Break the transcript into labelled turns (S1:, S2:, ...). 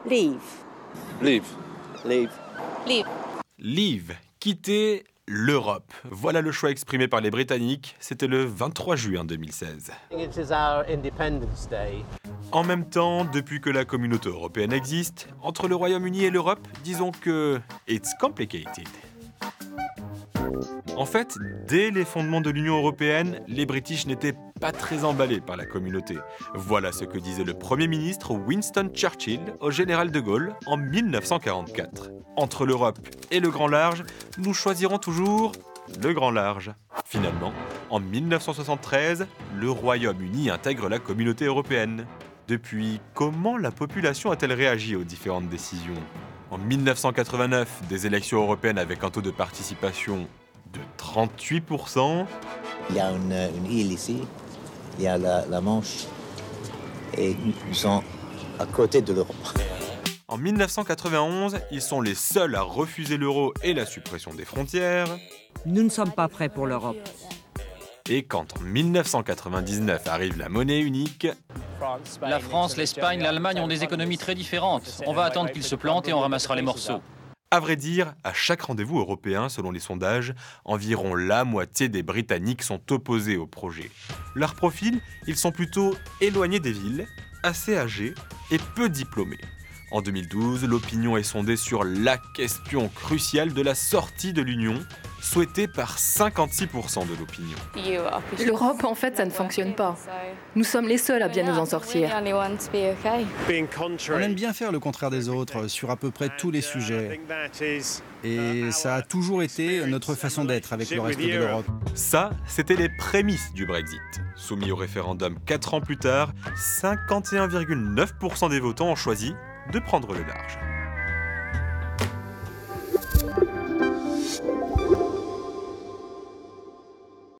S1: Leave.
S2: Leave.
S1: Leave.
S3: Leave.
S4: Leave, quitter l'Europe. Voilà le choix exprimé par les Britanniques. C'était le 23 juin 2016.
S5: It is our Independence Day.
S4: En même temps, depuis que la communauté européenne existe, entre le Royaume-Uni et l'Europe, disons que it's complicated. En fait, dès les fondements de l'Union européenne, les British n'étaient pas très emballés par la communauté. Voilà ce que disait le Premier ministre Winston Churchill au général de Gaulle en 1944. Entre l'Europe et le grand large, nous choisirons toujours le grand large. Finalement, en 1973, le Royaume-Uni intègre la communauté européenne. Depuis, comment la population a-t-elle réagi aux différentes décisions ? En 1989, des élections européennes avec un taux de participation de 38%.
S6: Il y a une île ici, il y a la Manche, et nous sommes à côté de l'Europe.
S4: En 1991, ils sont les seuls à refuser l'euro et la suppression des frontières.
S7: Nous ne sommes pas prêts pour l'Europe.
S4: Et quand en 1999 arrive la monnaie unique,
S8: La France, l'Espagne, l'Allemagne ont des économies très différentes. On va attendre qu'ils se plantent et on ramassera les morceaux.
S4: à vrai dire, à chaque rendez-vous européen, selon les sondages, environ la moitié des Britanniques sont opposés au projet. Leur profil, ils sont plutôt éloignés des villes, assez âgés et peu diplômés. En 2012, l'opinion est sondée sur la question cruciale de la sortie de l'Union, souhaitée par 56% de l'opinion.
S3: L'Europe, en fait, ça ne fonctionne pas. Nous sommes les seuls à bien nous en sortir.
S9: On aime bien faire le contraire des autres sur à peu près tous les sujets. Et ça a toujours été notre façon d'être avec le reste de l'Europe.
S4: Ça, c'était les prémices du Brexit. Soumis au référendum 4 ans plus tard, 51,9% des votants ont choisi de prendre le large.